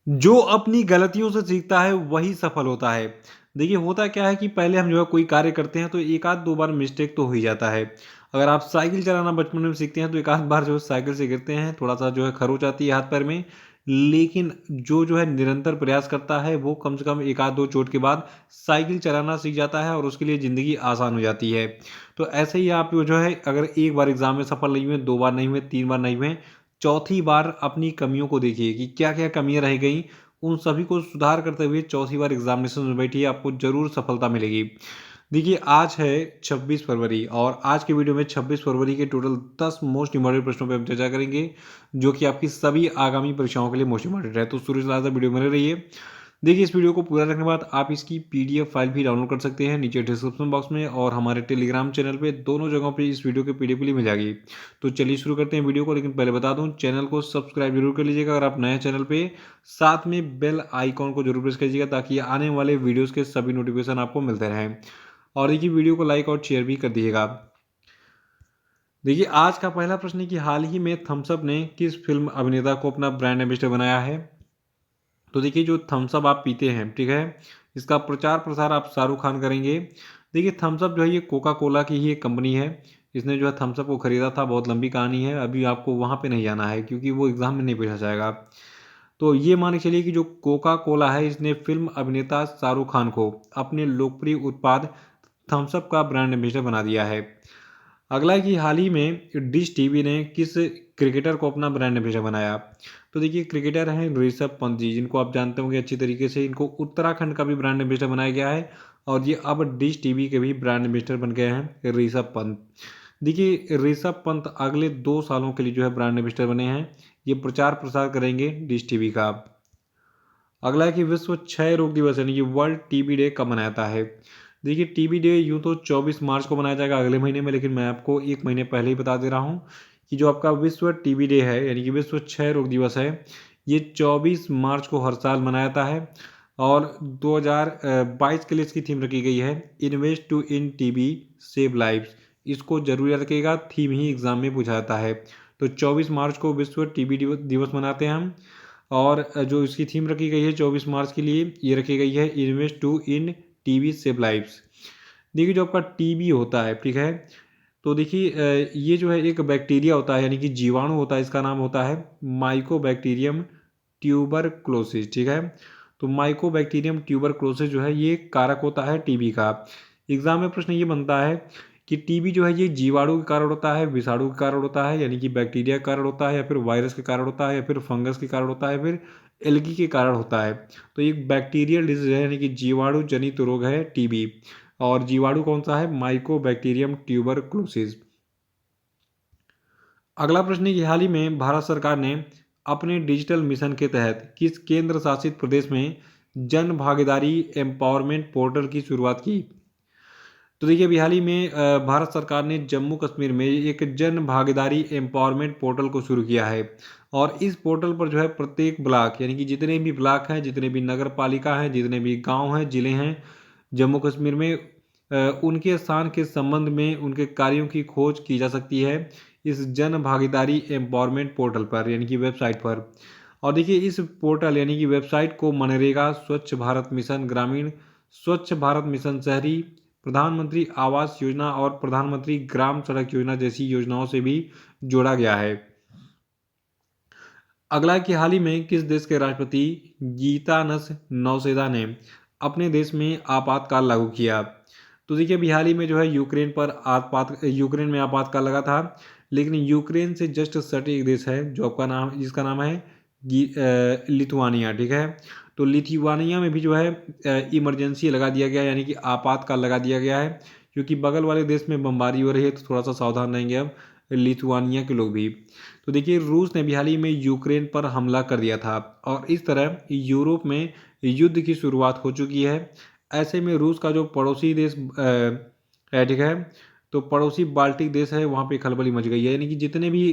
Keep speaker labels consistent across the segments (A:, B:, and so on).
A: जो अपनी गलतियों से सीखता है वही सफल होता है। देखिए होता क्या है कि पहले हम जो है कोई कार्य करते हैं तो एक आध दो बार मिस्टेक तो हो ही जाता है। अगर आप साइकिल चलाना बचपन में सीखते हैं तो एक आध बार जो है साइकिल से गिरते हैं, थोड़ा सा जो है खरोंच आती है हाथ पैर में। लेकिन जो है निरंतर प्रयास करता है वो कम से कम एक आध दो चोट के बाद साइकिल चलाना सीख जाता है और उसके लिए ज़िंदगी आसान हो जाती है। तो ऐसे ही आप जो है अगर एक बार एग्ज़ाम में सफल नहीं हुए, दो बार नहीं हुए, तीन बार नहीं हुए, चौथी बार अपनी कमियों को देखिए कि क्या-क्या कमियाँ रह गई, उन सभी को सुधार करते हुए चौथी बार एग्ज़ामिनेशन में बैठिए, आपको ज़रूर सफलता मिलेगी। देखिए आज है 26 फरवरी और आज के वीडियो में 26 फरवरी के टोटल 10 मोस्ट इम्पोर्टेंट प्रश्नों पे हम चर्चा करेंगे, जो कि आपकी सभी आगामी परीक्षाओं के लिए मोस्ट इम्पोर्टेंट है। तो शुरू से लास्ट तक वीडियो में बने रहिए। देखिए इस वीडियो को पूरा देखने के बाद आप इसकी पीडीएफ फाइल भी डाउनलोड कर सकते हैं नीचे डिस्क्रिप्शन बॉक्स में और हमारे टेलीग्राम चैनल पे, दोनों जगहों पे इस वीडियो की पीडीएफ मिल जाएगी। तो चलिए शुरू करते हैं वीडियो को, लेकिन पहले बता दूं चैनल को सब्सक्राइब जरूर कर लीजिएगा अगर आप नए चैनल पे, साथ में बेल आइकॉन को जरूर प्रेस कीजिएगा ताकि आने वाले वीडियोज़ के सभी नोटिफिकेशन आपको मिलते रहें। और देखिए वीडियो को लाइक और शेयर भी कर दीजिएगा। देखिए आज का पहला प्रश्न है कि हाल ही में थम्स अप ने किस फिल्म अभिनेता को अपना ब्रांड एम्बेसडर बनाया है। तो देखिए जो थम्स अप आप पीते हैं, ठीक है, इसका प्रचार प्रसार आप शाहरुख खान करेंगे। देखिए थम्स अप जो है ये कोका कोला की ही एक कंपनी है। इसने जो है थम्स अप को खरीदा था, बहुत लंबी कहानी है, अभी आपको वहाँ पे नहीं जाना है क्योंकि वो एग्जाम में नहीं पूछा जाएगा। तो ये मान के चलिए कि जो कोका कोला है इसने फिल्म अभिनेता शाहरुख खान को अपने लोकप्रिय उत्पाद थम्स अप का ब्रांड एम्बेसडर बना दिया है। अगला है कि हाल ही में डिश टीवी ने किस क्रिकेटर को अपना ब्रांड एम्बेसडर बनाया। तो देखिए क्रिकेटर हैं ऋषभ पंत जी, जिनको आप जानते होंगे अच्छी तरीके से, इनको उत्तराखंड का भी ब्रांड एम्बेसडर बनाया गया है और ये अब डिश टीवी के भी ब्रांड एम्बेसडर बन गए हैं ऋषभ पंत। देखिए ऋषभ पंत अगले 2 सालों के लिए जो है ब्रांड एम्बेसडर बने हैं, ये प्रचार प्रसार करेंगे डिश टीवी का। अगला है कि विश्व क्षय रोग दिवस यानी कि वर्ल्ड टीबी डे कब मनाता है। देखिए टीबी डे यूँ तो 24 मार्च को मनाया जाएगा अगले महीने में, लेकिन मैं आपको एक महीने पहले ही बता दे रहा हूँ कि जो आपका विश्व टीबी डे है यानी कि विश्व क्षय रोग दिवस है, ये 24 मार्च को हर साल मनाया जाता है। और 2022 के लिए इसकी थीम रखी गई है invest to in TB save lives. इसको जरूर याद रखिएगा, थीम ही एग्जाम में पूछा जाता है। तो 24 मार्च को विश्व टीबी दिवस मनाते हैं हम। और जो इसकी थीम रखी गई है 24 मार्च के लिए, ये रखी गई है invest to in TB save lives. देखिए जो आपका टीबी होता है, ठीक है, तो देखिए ये जो है एक बैक्टीरिया होता है यानी कि जीवाणु होता है, इसका नाम होता है माइकोबैक्टीरियम ट्यूबरक्लोसिस, ठीक है। तो माइकोबैक्टीरियम ट्यूबरक्लोसिस जो है ये कारक होता है टीबी का। एग्जाम में प्रश्न ये बनता है कि टीबी जो है ये जीवाणु के कारण होता है, विषाणु के कारण होता है यानी कि बैक्टीरिया के कारण होता है, या फिर वायरस के कारण होता है, या फिर फंगस के कारण होता है, या फिर एल्गी के कारण होता है। तो एक बैक्टीरियल डिजीज है यानी कि जीवाणु जनित रोग है टीबी। और जीवाणु कौन सा है, माइकोबैक्टीरियम ट्यूबरक्लोसिस। अगला प्रश्न है कि हाल ही में भारत सरकार ने अपने डिजिटल मिशन के तहत किस केंद्र शासित प्रदेश में जन भागीदारी एम्पावरमेंट पोर्टल की शुरुआत की। तो देखिए अभी हाल ही में भारत सरकार ने जम्मू कश्मीर में एक जन भागीदारी एम्पावरमेंट पोर्टल को शुरू किया है। और इस पोर्टल पर जो है प्रत्येक ब्लॉक यानी कि जितने भी ब्लॉक हैं, जितने भी नगर पालिका हैं, जितने भी गांव हैं, जिले हैं जम्मू कश्मीर में, उनके स्थान के संबंध में उनके कार्यों की खोज की जा सकती है इस जन भागीदारी एम्पावरमेंट पोर्टल पर यानी कि वेबसाइट पर। और देखिए इस पोर्टल यानी कि वेबसाइट को मनरेगा, स्वच्छ भारत मिशन ग्रामीण, स्वच्छ भारत मिशन शहरी, प्रधानमंत्री आवास योजना और प्रधानमंत्री ग्राम सड़क योजना जैसी योजनाओं से भी जोड़ा गया है। अगला है कि हाल ही में किस देश के राष्ट्रपति गीतानस नौसेदा ने अपने देश में आपातकाल लागू किया। तो देखिए अभी हाल ही में जो है यूक्रेन में आपातकाल लगा था, लेकिन यूक्रेन से जस्ट सटे एक देश है जो आपका नाम जिसका नाम है लिथुआनिया, ठीक है। तो लिथुआनिया में भी जो है इमरजेंसी लगा दिया गया यानी कि आपातकाल लगा दिया गया है, क्योंकि बगल वाले देश में बमबारी हो रही है, तो थोड़ा सा सावधान रहेंगे अब लिथुआनिया के लोग भी। तो देखिए रूस ने भी हाल ही में यूक्रेन पर हमला कर दिया था और इस तरह यूरोप में युद्ध की शुरुआत हो चुकी है। ऐसे में रूस का जो पड़ोसी देश है, ठीक है, तो पड़ोसी बाल्टिक देश है, वहाँ पे खलबली मच गई है यानी कि जितने भी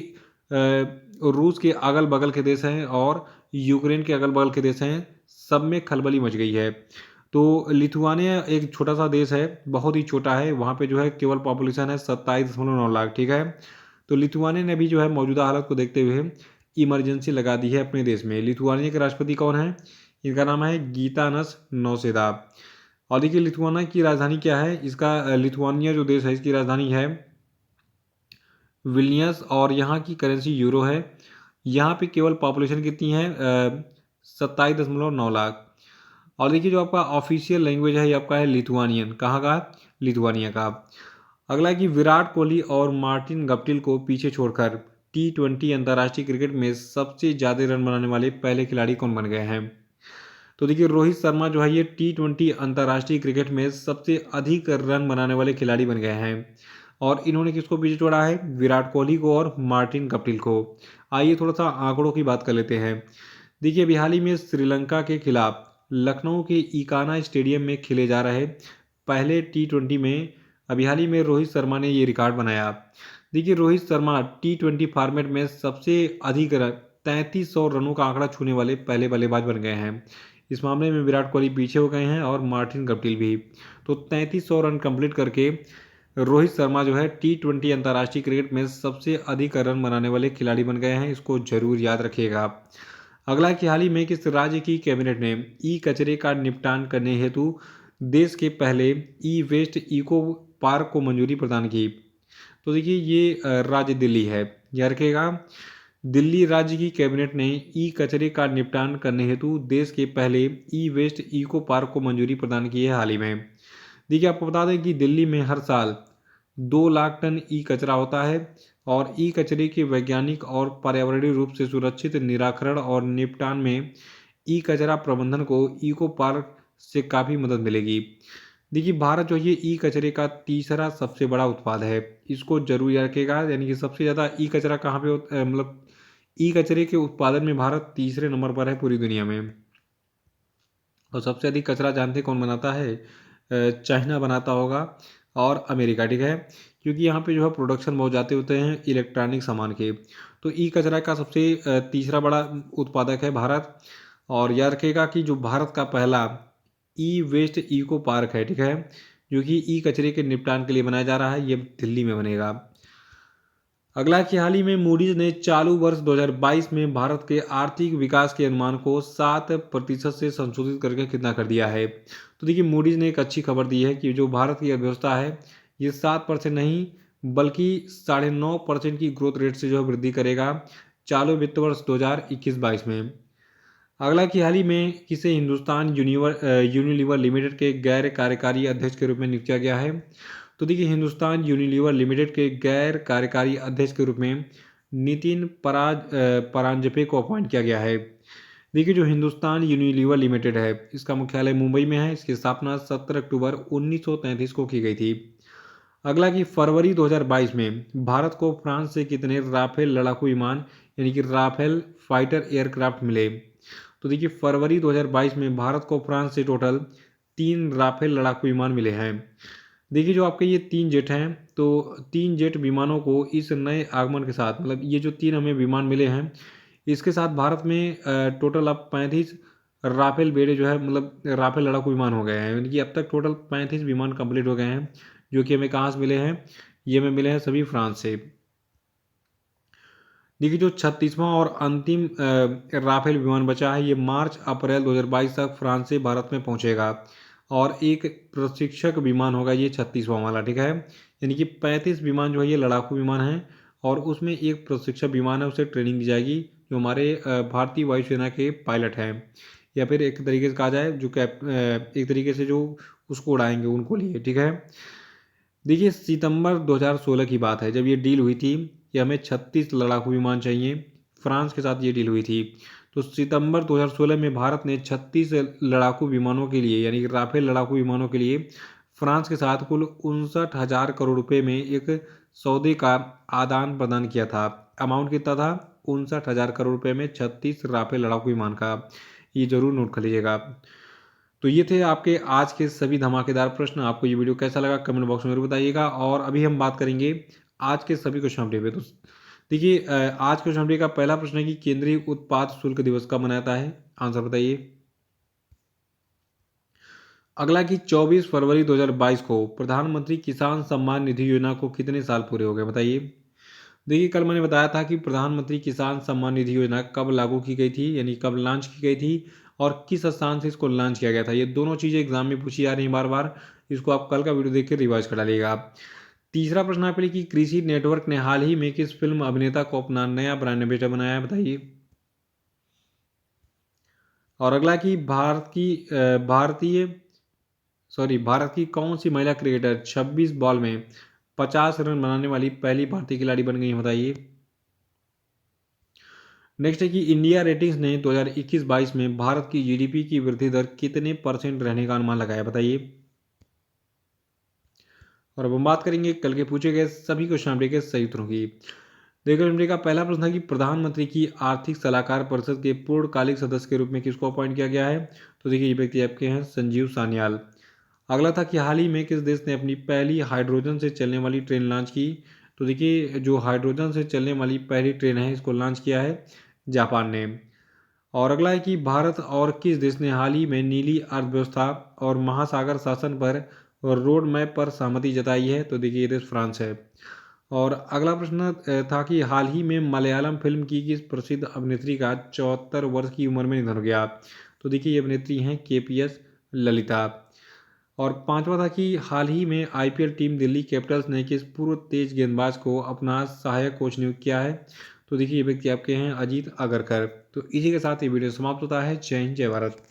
A: रूस के अगल बगल के देश हैं और यूक्रेन के अगल बगल के देश हैं, सब में खलबली मच गई है। तो लिथुआनिया एक छोटा सा देश है, बहुत ही छोटा है, वहाँ पे जो है केवल पॉपुलेशन है 27.9 लाख, ठीक है। तो लिथुआनिया ने भी जो है मौजूदा हालत को देखते हुए इमरजेंसी लगा दी है अपने देश में। लिथुआनिया के राष्ट्रपति कौन है? इनका नाम है गीतानस नौसेदा। और देखिए लिथुआनिया की राजधानी क्या है? इसका लिथुआनिया जो देश है इसकी राजधानी है विल्नियस, और यहाँ की करेंसी यूरो है। यहाँ पे केवल पॉपुलेशन कितनी है? 27.9 लाख। और देखिए जो आपका ऑफिशियल लैंग्वेज है ये आपका है लिथुआनियन। कहाँ का? लिथुआनिया का। अगला है कि विराट कोहली और मार्टिन गप्टिल को पीछे छोड़कर T20 अंतर्राष्ट्रीय क्रिकेट में सबसे ज़्यादा रन बनाने वाले पहले खिलाड़ी कौन बन गए हैं? तो देखिए रोहित शर्मा जो है ये T20 अंतर्राष्ट्रीय क्रिकेट में सबसे अधिक रन बनाने वाले खिलाड़ी बन गए हैं। और इन्होंने किसको पीछे छोड़ा है? विराट कोहली को और मार्टिन गप्टिल को। आइए थोड़ा सा आंकड़ों की बात कर लेते हैं। देखिए अभी हाल ही में श्रीलंका के खिलाफ लखनऊ के इकाना स्टेडियम में खेले जा रहे पहले T20 में अभी हाल ही में रोहित शर्मा ने ये रिकॉर्ड बनाया। देखिए रोहित शर्मा T20 फॉर्मेट में सबसे अधिक 3300 रनों का आंकड़ा छूने वाले पहले बल्लेबाज बन गए हैं। इस मामले में विराट कोहली पीछे हो गए हैं और मार्टिन गप्टिल भी। तो 3300 रन कंप्लीट करके रोहित शर्मा जो है T20 अंतर्राष्ट्रीय क्रिकेट में सबसे अधिक रन बनाने वाले खिलाड़ी बन गए हैं। इसको जरूर याद रखिएगा। अगला कि हाल ही में किस राज्य की कैबिनेट ने ई कचरे का निपटान करने हेतु देश के पहले ई वेस्ट इको पार्क को मंजूरी प्रदान की? तो देखिए ये राज्य दिल्ली है, याद रखिएगा। दिल्ली राज्य की कैबिनेट ने ई कचरे का निपटान करने हेतु देश के पहले ई वेस्ट इको पार्क को मंजूरी प्रदान की है हाल ही में। देखिए आपको बता दें कि दिल्ली में हर साल 2 लाख टन ई कचरा होता है और ई कचरे के वैज्ञानिक और पर्यावरणीय रूप से सुरक्षित निराकरण और निपटान में ई कचरा प्रबंधन को इको पार्क से काफ़ी मदद मिलेगी। देखिए भारत जो ये ई कचरे का तीसरा सबसे बड़ा उत्पाद है, इसको जरूर याद रखिएगा। यानी कि सबसे ज़्यादा ई कचरा कहाँ पे मतलब ई कचरे के उत्पादन में भारत तीसरे नंबर पर है पूरी दुनिया में। और सबसे अधिक कचरा जानते कौन बनाता है? चाइना बनाता होगा और अमेरिका, ठीक है। क्योंकि यहाँ पे जो है प्रोडक्शन बहुत ज़्यादा होते हैं इलेक्ट्रॉनिक सामान के। तो ई कचरा का सबसे तीसरा बड़ा उत्पादक है भारत। और याद रखिएगा कि जो भारत का पहला ई वेस्ट इको पार्क है, ठीक है, जो कि ई कचरे के निपटान के लिए बनाया जा रहा है, ये दिल्ली में बनेगा। अगला कि हाल ही में मूडीज ने चालू वर्ष 2022 में भारत के आर्थिक विकास के अनुमान को 7% से संशोधित करके कितना कर दिया है? तो देखिए मूडीज ने एक अच्छी खबर दी है कि जो भारत की अर्थव्यवस्था है ये 7% नहीं बल्कि 9.5% की ग्रोथ रेट से जो है वृद्धि करेगा चालू वित्त वर्ष 2021-22 में। अगला कि हाल ही में किसे हिंदुस्तान यूनिलीवर लिमिटेड के गैर कार्यकारी अध्यक्ष के रूप में नियुक्त किया गया है? तो देखिए हिंदुस्तान यूनिलीवर लिमिटेड के गैर कार्यकारी अध्यक्ष के रूप में नितिन परांजपे को अपॉइंट किया गया है। देखिए जो हिंदुस्तान यूनिलीवर लिमिटेड है इसका मुख्यालय मुंबई में है। इसकी स्थापना 17 अक्टूबर 1933 को की गई थी। अगला कि फरवरी 2022 में भारत को फ्रांस से कितने राफेल लड़ाकू विमान यानी कि राफेल फाइटर एयरक्राफ्ट मिले? तो देखिए फरवरी 2022 में भारत को फ्रांस से टोटल 3 राफेल लड़ाकू विमान मिले हैं। देखिए जो आपके ये 3 जेट हैं तो 3 जेट विमानों को इस नए आगमन के साथ मतलब ये जो 3 हमें विमान मिले हैं इसके साथ भारत में टोटल अब 35 राफेल बेड़े जो है मतलब राफेल लड़ाकू विमान हो गए हैं। यानी कि अब तक टोटल 35 विमान कंप्लीट हो गए हैं जो कि हमें कहाँ से मिले हैं? ये हमें मिले हैं सभी फ्रांस से। देखिए जो 36वां और अंतिम राफेल विमान बचा है ये मार्च अप्रैल 2022 तक फ्रांस से भारत में पहुंचेगा और एक प्रशिक्षक विमान होगा ये 36वां वाला, ठीक है। यानी कि 35 विमान जो है ये लड़ाकू विमान हैं और उसमें एक प्रशिक्षक विमान है उसे ट्रेनिंग दी जाएगी जो हमारे भारतीय वायुसेना के पायलट हैं या फिर एक तरीके से कहा जाए जो एक तरीके से जो उसको उड़ाएंगे उनको लिए, ठीक है। देखिए सितंबर 2016 की बात है जब ये डील हुई थी कि हमें 36 लड़ाकू विमान चाहिए, फ्रांस के साथ ये डील हुई थी। तो सितंबर 2016 में भारत ने 36 लड़ाकू विमानों के लिए यानी कि राफेल लड़ाकू विमानों के लिए फ्रांस के साथ कुल 59,000 करोड़ रुपए में एक सौदे का आदान प्रदान किया था। अमाउंट कितना था? 59,000 करोड़ रुपए में 36 राफेल लड़ाकू विमान का। ये जरूर नोट कर लीजिएगा। तो ये थे आपके आज के सभी धमाकेदार प्रश्न। आपको ये वीडियो कैसा लगा कमेंट बॉक्स में जरूर बताइएगा। और अभी हम बात करेंगे आज के सभी क्वेश्चन अपडेट पे। तो देखिए आज क्वेश्चन अपडेट का पहला प्रश्न है कि केंद्रीय उत्पाद शुल्क दिवस कब मनाता है? आंसर बताइए। अगला कि 24 फरवरी 2022 को प्रधानमंत्री किसान सम्मान निधि योजना को कितने साल पूरे हो गए? बताइए। देखिए कल मैंने बताया था कि प्रधानमंत्री किसान सम्मान निधि योजना कब लागू की गई थी, यानी कब लॉन्च की गई थी और किस स्थान से इसको लॉन्च किया गया था। ये दोनों चीज़ें एग्जाम में पूछी जा रही हैं बार बार। इसको आप कल का वीडियो देख के रिवाइज करा लीजिएगा। तीसरा प्रश्न आपके लिए कि कृषि नेटवर्क ने हाल ही में किस फिल्म अभिनेता को अपना नया ब्रांड एम्बेसडर बनाया है, बताइए। और अगला कि भारत की कौन सी महिला क्रिकेटर 26 बॉल में 50 रन बनाने वाली पहली भारतीय खिलाड़ी बन गई है, बताइए। नेक्स्ट है कि इंडिया रेटिंग्स ने 2021-22 में भारत की जीडीपी की वृद्धि दर कितने परसेंट रहने का अनुमान लगाया, बताइए। और अब हम बात करेंगे कल के पूछे गए सभी क्वेश्चन के सही उत्तरों की। देखो हमने का पहला प्रश्न था कि प्रधानमंत्री की आर्थिक सलाहकार परिषद के पूर्णकालिक सदस्य के रूप में किसको अपॉइंट किया गया है, तो देखिए ये व्यक्ति आपके हैं संजीव सान्याल। अगला था कि हाल ही में किस देश ने अपनी पहली हाइड्रोजन से चलने वाली ट्रेन लॉन्च की, तो देखिए जो हाइड्रोजन से चलने वाली पहली ट्रेन है इसको लॉन्च किया है जापान ने। और अगला है कि भारत और किस देश ने हाल ही में नीली अर्थव्यवस्था और महासागर शासन पर और रोड मैप पर सहमति जताई है, तो देखिए ये देश फ्रांस है। और अगला प्रश्न था कि हाल ही में मलयालम फिल्म की किस प्रसिद्ध अभिनेत्री का 74 वर्ष की उम्र में निधन हो गया, तो देखिए ये अभिनेत्री हैं केपीएस ललिता। और पांचवा था कि हाल ही में आईपीएल टीम दिल्ली कैपिटल्स ने किस पूर्व तेज गेंदबाज को अपना सहायक कोच नियुक्त किया है, तो देखिए ये व्यक्ति आपके हैं अजीत अगरकर। तो इसी के साथ ये वीडियो समाप्त होता है। जय हिंद, जय भारत।